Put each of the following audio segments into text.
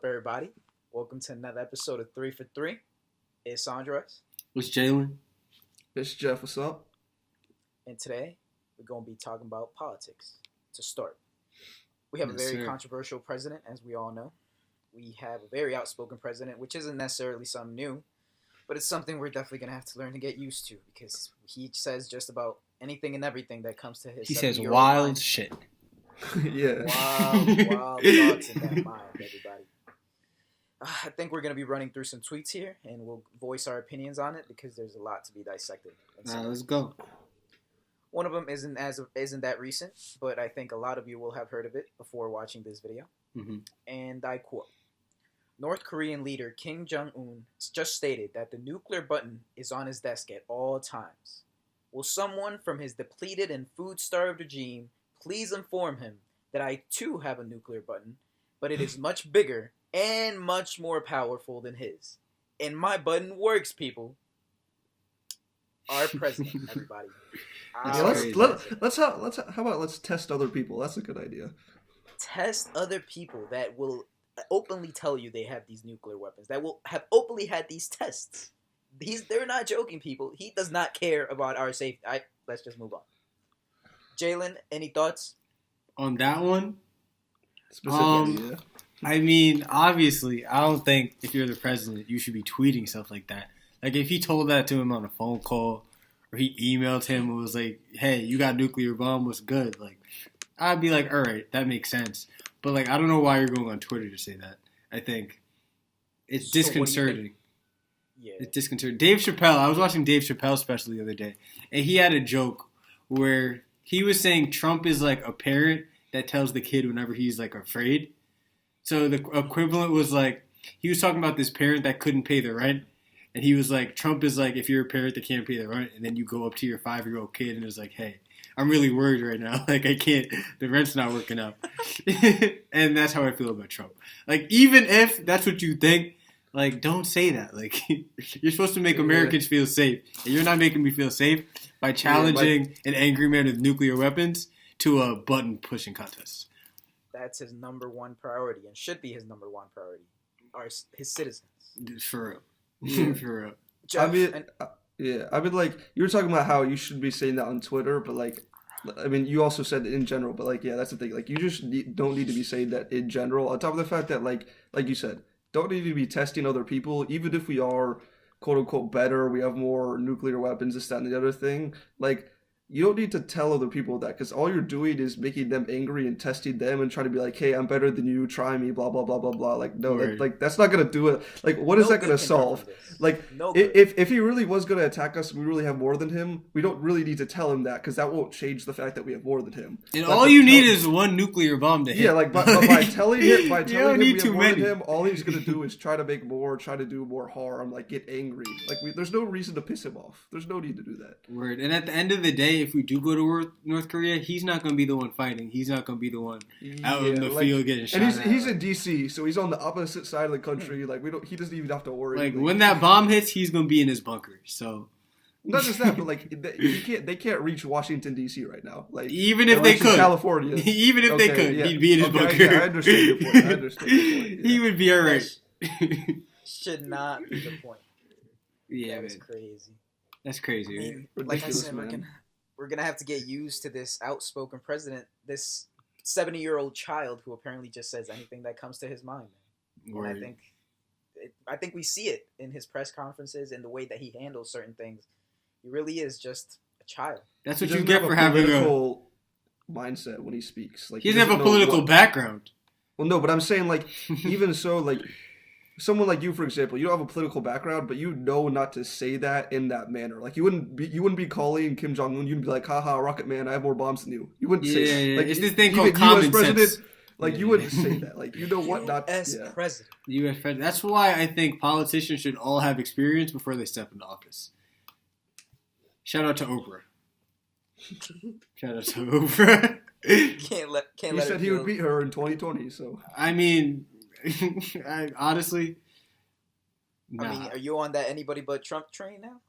up, everybody? Welcome to another episode of 3 for 3. It's Andres, What's Jalen? It's Jeff. What's up? and today we're going to be talking about politics to start. We have a Yes, very sir. controversial president, as we all know. We have a very outspoken president, which isn't necessarily something new, but it's something we're definitely going to have to learn to get used to because he says just about anything and everything that comes to his He says 70-year-old wild mind. shit. Yeah. Wild thoughts in that mind, everybody. I think we're going to be running through some tweets here, and we'll voice our opinions on it because there's a lot to be dissected. Let's go. One of them isn't that recent, but I think a lot of you will have heard of it before watching this video. Mm-hmm. And I quote, North Korean leader Kim Jong-un just stated that the nuclear button is on his desk at all times. Will someone from his depleted and food-starved regime please inform him that I too have a nuclear button, but it is much bigger and much more powerful than his. And my button works, people. Our president, everybody. That's Our crazy. Let's test other people. That's a good idea. Test other people that will openly tell you they have these nuclear weapons, that will have openly had these tests. They're not joking, people. He does not care about our safety. Let's just move on. Jalen, any thoughts? On that one, Specifically, yeah. I mean, obviously, I don't think if you're the president, you should be tweeting stuff like that. Like, if he told that to him on a phone call, or he emailed him and was like, hey, you got a nuclear bomb, what's good? Like, I'd be like, all right, that makes sense. But, like, I don't know why you're going on Twitter to say that. I think it's So what do you disconcerting. think? Yeah. It's disconcerting. Dave Chappelle, I was watching Dave Chappelle special the other day, and he had a joke where he was saying Trump is like a parent that tells the kid whenever he's like afraid. So the equivalent was like, he was talking about this parent that couldn't pay the rent, and he was like, Trump is like if you're a parent that can't pay the rent, and then you go up to your 5-year-old kid and it's like, hey, I'm really worried right now. Like, I can't, the rent's not working out. And that's how I feel about Trump. Like, even if that's what you think, like, don't say that. Like, you're supposed to make Americans feel safe. And you're not making me feel safe by challenging an angry man with nuclear weapons to a button-pushing contest. That's his number one priority and should be his number one priority. His citizens. For real. Yeah. For real. Jeff, I mean, and- yeah. I mean, like, you were talking about how you should be saying that on Twitter, but like, I mean, you also said it in general, but like, yeah, that's the thing. Like, you just don't need to be saying that in general. On top of the fact that, like you said, don't need to be testing other people, even if we are quote unquote better, we have more nuclear weapons, this, that, and the other thing. Like, you don't need to tell other people that, because all you're doing is making them angry and testing them and trying to be like, hey, I'm better than you, try me, blah blah blah blah blah. Like, no, that's not gonna do it. Like, what is no that gonna good can come solve? from this. Like, No good. if he really was gonna attack us, and we really have more than him. We don't really need to tell him that, because that won't change the fact that we have more than him. And Like, all you need is one nuclear bomb to hit. yeah, like by telling him, You don't we need have too more than many. him, all he's gonna do is try to make more, try to do more harm, like get angry. Like, there's no reason to piss him off. There's no need to do that. Word. And at the end of the day, if we do go to North Korea, he's not going to be the one fighting. He's not going to be the one out in the field getting shot And at. he's in DC, so he's on the opposite side of the country. Like, he doesn't even have to worry. Like, when that bomb hits, he's going to be in his bunker. So not just that, but like they can't reach Washington DC right now. Like, even if they're they reaching could, California. even if they Okay, could, yeah. he'd be in his Okay, bunker. yeah, I understand your point. I understand your point. He Yeah. would be all right. should not be the point. Yeah, That is man. crazy. That's I crazy. Right? mean, like I Ridiculous, said, man. we're gonna have to get used to this outspoken president, this 70-year-old child who apparently just says anything that comes to his mind. And I Word. think we see it in his press conferences and the way that he handles certain things. He really is just a child. That's He what you doesn't get have for a having a. political mindset when he speaks. Like, He doesn't have a know political what- background. Well, no, but I'm saying, like, even so, like, someone like you, for example, you don't have a political background, but you know not to say that in that manner. Like, you wouldn't be calling Kim Jong Un. You'd be like, haha, Rocket Man, I have more bombs than you. You wouldn't say that. Yeah, Like, it's this thing even called common US president, sense. like, you wouldn't say that. Like, you know what not. U.S. Yeah. president. U.S. president. That's why I think politicians should all have experience before they step into office. Shout out to Oprah. Shout out to Oprah. Can't let He her said he feel- would beat her in 2020. So I mean, honestly, nah. I mean, are you on that anybody but Trump train now?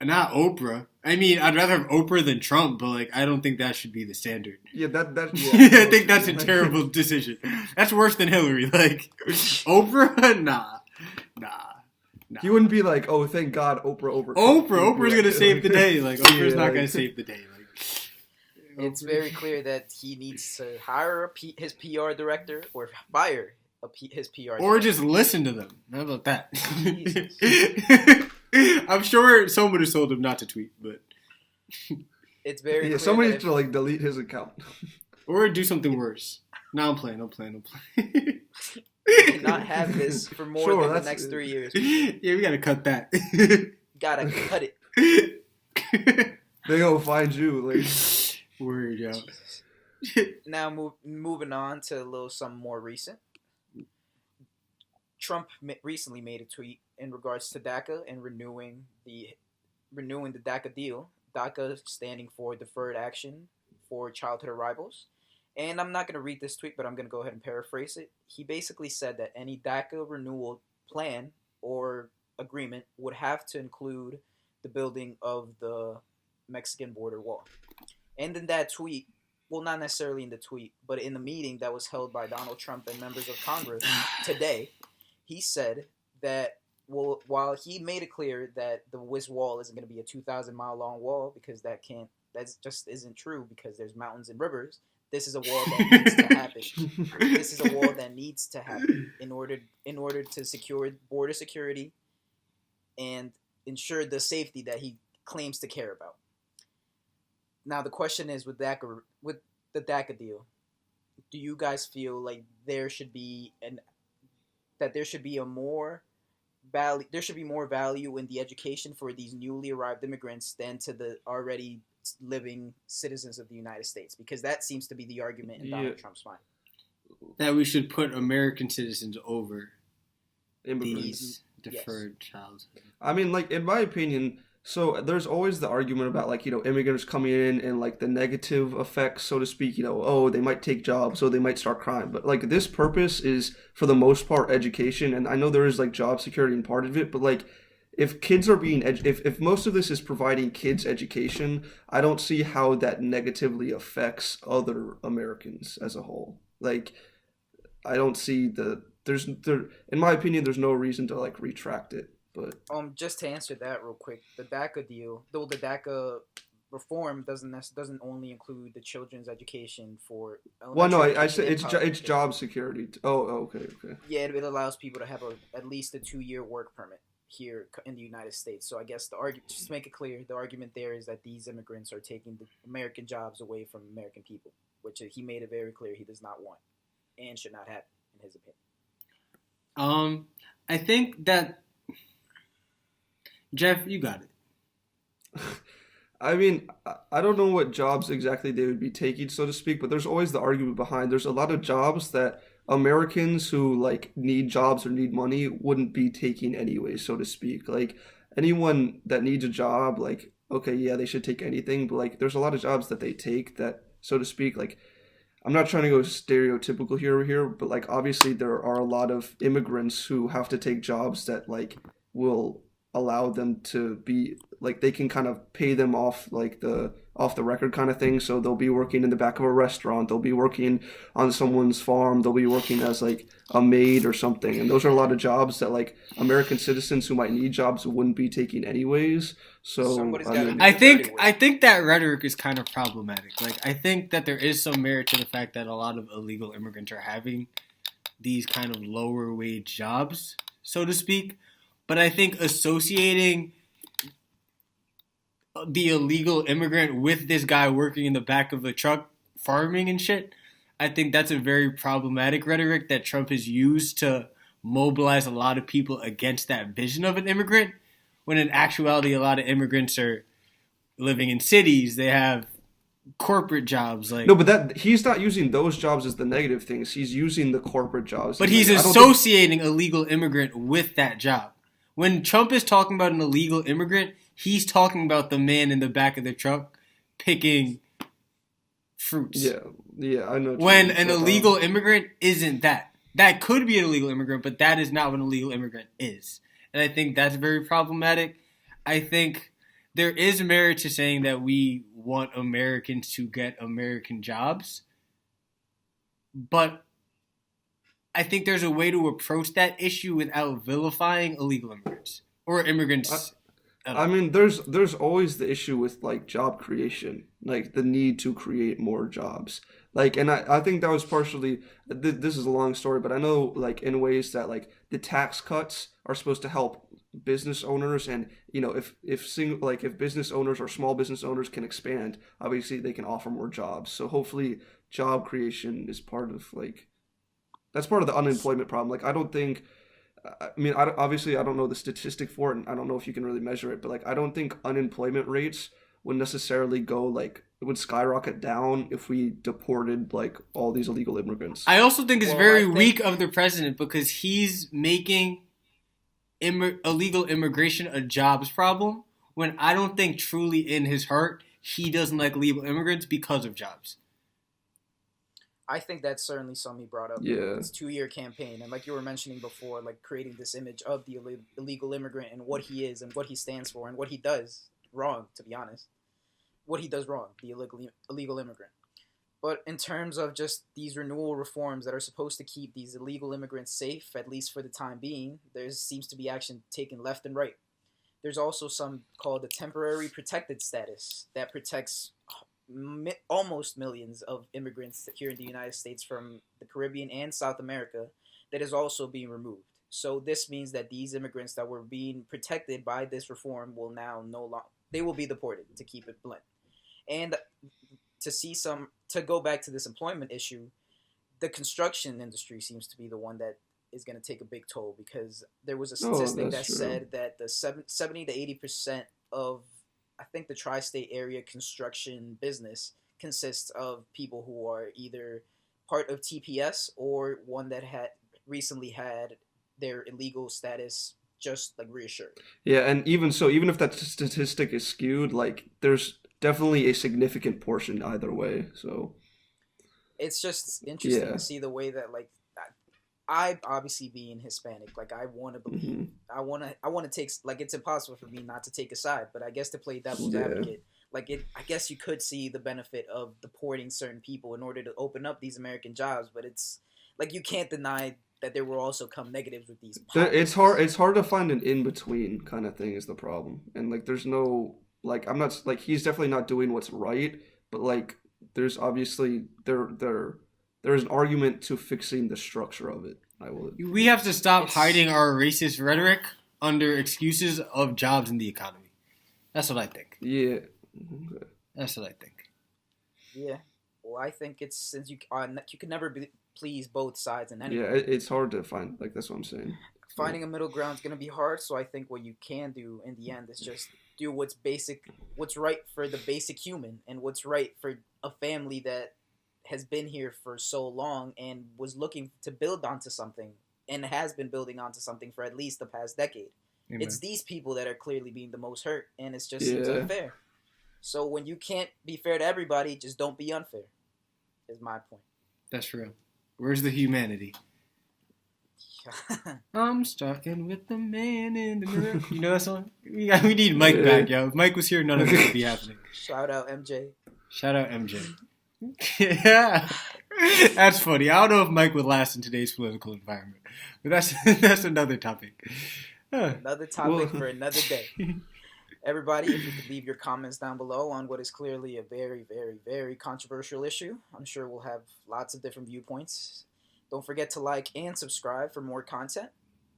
Not Oprah. I mean, I'd rather have Oprah than Trump, but like, I don't think that should be the standard. Yeah, that I think that's a terrible decision. That's worse than Hillary. Like, Oprah, nah. He wouldn't be like, oh, thank God, Oprah over. Oprah's gonna save the day. Like, Oprah's not gonna save the day. Like, It's very clear that he needs to hire his PR director or fire his PR director. Or just listen to them. How about that? Jesus. I'm sure someone has told him not to tweet, but It's very clear somebody that needs to like delete his account. or do something worse. No, I'm playing. we cannot have this for more than the next 3 years. Yeah, we gotta cut that. Gotta cut it. They gonna find you. Like, Word, yo. Now moving on to a little something more recent. Trump recently made a tweet in regards to DACA and renewing the DACA deal. DACA standing for Deferred Action for Childhood Arrivals. And I'm not going to read this tweet, but I'm going to go ahead and paraphrase it. He basically said that any DACA renewal plan or agreement would have to include the building of the Mexican border wall. And in that tweet, well, not necessarily in the tweet, but in the meeting that was held by Donald Trump and members of Congress today, he said that, well, while he made it clear that the WIS wall isn't going to be a 2,000-mile long wall because that just isn't true because there's mountains and rivers. This is a wall that needs to happen. This is a wall that needs to happen in order to secure border security and ensure the safety that he claims to care about. Now the question is with the DACA deal, do you guys feel like there should be more value in the education for these newly arrived immigrants than to the already living citizens of the United States? Because that seems to be the argument in Donald Trump's mind. That we should put American citizens over immigrants. these deferred childhood. I mean, like, in my opinion, so there's always the argument about, like, immigrants coming in and, like, the negative effects, so to speak, oh, they might take jobs, so they might start crime. But, like, this purpose is, for the most part, education. And I know there is, like, job security in part of it, but, like, if kids are being if most of this is providing kids education, I don't see how that negatively affects other Americans as a whole. Like, I don't see in my opinion, there's no reason to, like, retract it. But just to answer that real quick, the DACA deal, though the DACA reform doesn't only include the children's education for elementary. Well, no, I said it's job security. Okay. Yeah, it allows people to have at least a 2-year work permit here in the United States. So I guess the argument, just to make it clear, the argument there is that these immigrants are taking the American jobs away from American people, which he made it very clear he does not want and should not happen, in his opinion. I think that Jeff, you got it. I mean, I don't know what jobs exactly they would be taking, so to speak, but there's always the argument behind. There's a lot of jobs that Americans who, like, need jobs or need money wouldn't be taking anyway, so to speak. Like, anyone that needs a job, like, okay, yeah, they should take anything, but, like, there's a lot of jobs that they take that, so to speak, like, I'm not trying to go stereotypical here, but, like, obviously there are a lot of immigrants who have to take jobs that, like, will allow them to be, like, they can kind of pay them off, like, off the record kind of thing. So they'll be working in the back of a restaurant, they'll be working on someone's farm, they'll be working as, like, a maid or something. And those are a lot of jobs that, like, American citizens who might need jobs wouldn't be taking anyways. So I think that rhetoric is kind of problematic. Like, I think that there is some merit to the fact that a lot of illegal immigrants are having these kind of lower wage jobs, so to speak. But I think associating the illegal immigrant with this guy working in the back of a truck farming and shit, I think that's a very problematic rhetoric that Trump has used to mobilize a lot of people against that vision of an immigrant, when in actuality a lot of immigrants are living in cities. They have corporate jobs. Like, no, but he's not using those jobs as the negative things. He's using the corporate jobs. But he's associating illegal immigrant with that job. When Trump is talking about an illegal immigrant, he's talking about the man in the back of the truck picking fruits. Yeah, I know. When an illegal immigrant isn't that. That could be an illegal immigrant, but that is not what an illegal immigrant is. And I think that's very problematic. I think there is merit to saying that we want Americans to get American jobs, but I think there's a way to approach that issue without vilifying illegal immigrants or immigrants. I mean, there's always the issue with like job creation, like the need to create more jobs. Like, and I think that was partially, this is a long story, but I know like in ways that like the tax cuts are supposed to help business owners, and you know if business owners or small business owners can expand, obviously they can offer more jobs. So hopefully job creation is part of like, that's part of the unemployment problem. Like I don't think, I mean, obviously I don't know the statistic for it, and I don't know if you can really measure it, but like I don't think unemployment rates would necessarily go like, it would skyrocket down if we deported like all these illegal immigrants. I also think it's weak of the president because he's making illegal immigration a jobs problem when I don't think truly in his heart he doesn't like illegal immigrants because of jobs. I think that's certainly something he brought up in his 2-year campaign. And like you were mentioning before, like creating this image of the illegal immigrant and what he is and what he stands for and what he does wrong, to be honest. What he does wrong, the illegal immigrant. But in terms of just these renewal reforms that are supposed to keep these illegal immigrants safe, at least for the time being, there seems to be action taken left and right. There's also some called the temporary protected status that protects almost millions of immigrants here in the United States from the Caribbean and South America that is also being removed. So this means that these immigrants that were being protected by this reform will now no longer, they will be deported, to keep it blunt. And to go back to this employment issue, the construction industry seems to be the one that is going to take a big toll, because there was a statistic that said that the 70 to 80% of, I think, the tri-state area construction business consists of people who are either part of TPS or one that had recently had their illegal status just like reassured. Yeah, and even so, even if that statistic is skewed, like there's definitely a significant portion either way. So it's just interesting to see the way that, like, I obviously being Hispanic, like I want to believe, I want to take, like, it's impossible for me not to take a side, but I guess to play devil's advocate, like I guess you could see the benefit of deporting certain people in order to open up these American jobs, but it's like you can't deny that there will also come negatives with these policies. It's hard to find an in between kind of thing is the problem, and like there's no, like, I'm not, like, he's definitely not doing what's right, but like there's obviously there's an argument to fixing the structure of it. We have to stop hiding our racist rhetoric under excuses of jobs in the economy. That's what I think. Yeah. Okay. That's what I think. Yeah. Well, I think it's, since you can never please both sides in anything. Yeah, it's hard to find. Like, that's what I'm saying. Finding a middle ground is going to be hard, so I think what you can do in the end is just do what's right for the basic human, and what's right for a family that has been here for so long and was looking to build onto something and has been building onto something for at least the past decade. Amen. It's these people that are clearly being the most hurt, and it's just seems unfair. So when you can't be fair to everybody, just don't be unfair, is my point. That's real. Where's the humanity? I'm starting with the man in the mirror. You know that song? We need Mike back, yo. If Mike was here, none of this would be happening. Shout out MJ. Shout out MJ. Yeah, that's funny. I don't know if Mike would last in today's political environment, but that's another topic. Another topic for another day. Everybody, if you could leave your comments down below on what is clearly a very, very, very controversial issue. I'm sure we'll have lots of different viewpoints. Don't forget to like and subscribe for more content.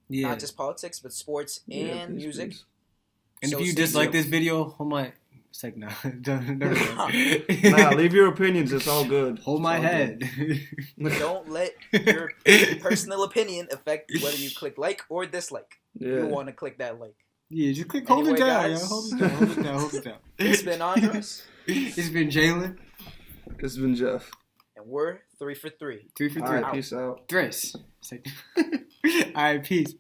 Yeah. Not just politics, but sports and music. Please. And if you dislike this video, hold my... It's like, no. Nah, leave your opinions. It's all good. Hold my head. Don't let your personal opinion affect whether you click like or dislike. Yeah. You want to click that like. Yeah, just click, hold it down, guys, hold it down. It's been Andres. It's been Jalen. It's been Jeff. And we're 3 for 3. 3 for 3. All right, peace out. Tres. All right, peace.